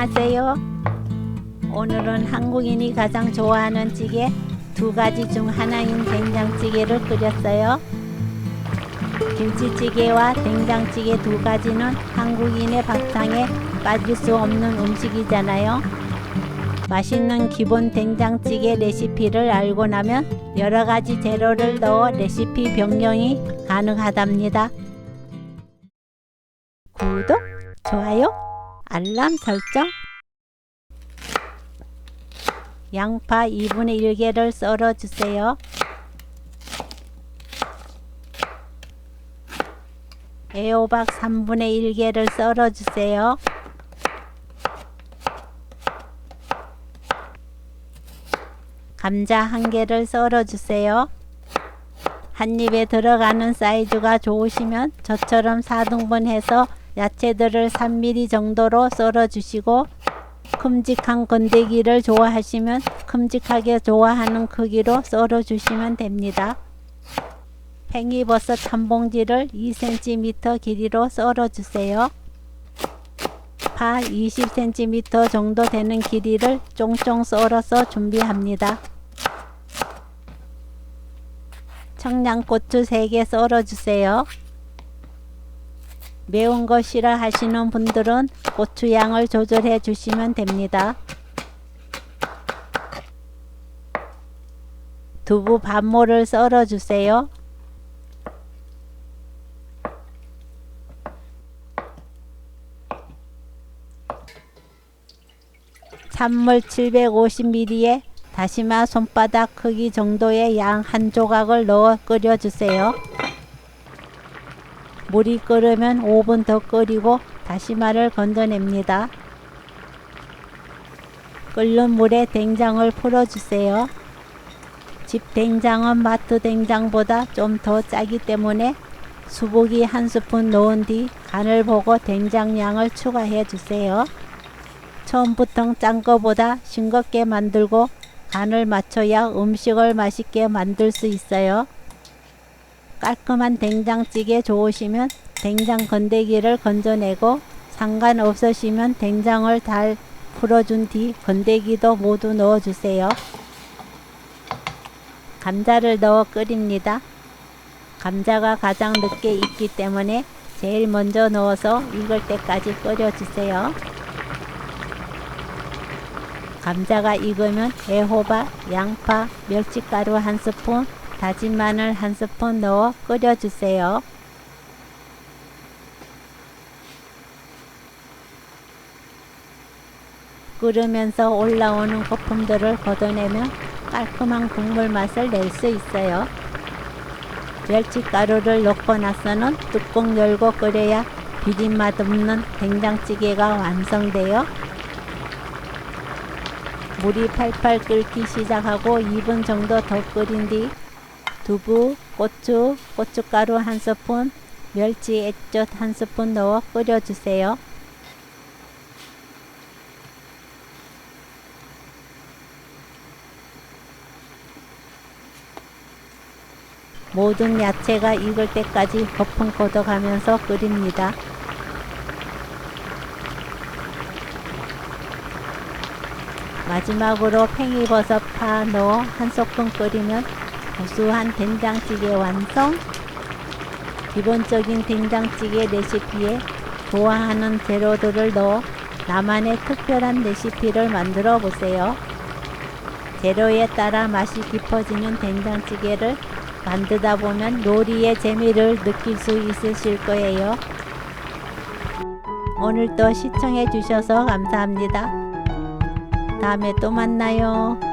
안녕하세요. 오늘은 한국인이 가장 좋아하는 찌개 두 가지 중 하나인 된장찌개를 끓였어요. 김치찌개와 된장찌개 두 가지는 한국인의 밥상에 빠질 수 없는 음식이잖아요. 맛있는 기본 된장찌개 레시피를 알고 나면 여러 가지 재료를 넣어 레시피 변경이 가능하답니다. 구독, 좋아요, 알람 설정. 양파 2분의 1개를 썰어주세요. 애호박 3분의 1개를 썰어주세요. 감자 1개를 썰어주세요. 한 입에 들어가는 사이즈가 좋으시면 저처럼 4등분 해서 야채들을 3mm 정도로 썰어주시고, 큼직한 건더기를 좋아하시면 큼직하게 좋아하는 크기로 썰어주시면 됩니다. 팽이버섯 한 봉지를 2cm 길이로 썰어주세요. 파 20cm 정도 되는 길이를 쫑쫑 썰어서 준비합니다. 청양고추 3개 썰어주세요. 매운 거 싫어하시는 분들은 고추양을 조절해 주시면 됩니다. 두부 반모를 썰어주세요. 찬물 750ml에 다시마 손바닥 크기 정도의 양 한 조각을 넣어 끓여주세요. 물이 끓으면 5분 더 끓이고 다시마를 건져냅니다. 끓는 물에 된장을 풀어주세요. 집 된장은 마트 된장보다 좀 더 짜기 때문에 수북이 1스푼 넣은 뒤 간을 보고 된장 양을 추가해 주세요. 처음부터 짠 거보다 싱겁게 만들고 간을 맞춰야 음식을 맛있게 만들 수 있어요. 깔끔한 된장찌개 좋으시면 된장 건더기를 건져내고, 상관없으시면 된장을 잘 풀어준 뒤 건더기도 모두 넣어주세요. 감자를 넣어 끓입니다. 감자가 가장 늦게 익기 때문에 제일 먼저 넣어서 익을 때까지 끓여주세요. 감자가 익으면 애호박, 양파, 멸치가루 1스푼, 다진 마늘 1스푼 넣어 끓여주세요. 끓으면서 올라오는 거품들을 걷어내면 깔끔한 국물 맛을 낼 수 있어요. 멸치가루를 넣고 나서는 뚜껑 열고 끓여야 비린맛 없는 된장찌개가 완성돼요. 물이 팔팔 끓기 시작하고 2분 정도 더 끓인 뒤 두부, 고추, 고춧가루 1스푼, 멸치 액젓 1스푼 넣어 끓여주세요. 모든 야채가 익을 때까지 거품 걷어가면서 끓입니다. 마지막으로 팽이버섯 파 넣어 1소끔 끓이면 고소한 된장찌개 완성! 기본적인 된장찌개 레시피에 좋아하는 재료들을 넣어 나만의 특별한 레시피를 만들어 보세요. 재료에 따라 맛이 깊어지는 된장찌개를 만들다 보면 요리의 재미를 느낄 수 있으실 거예요. 오늘도 시청해 주셔서 감사합니다. 다음에 또 만나요.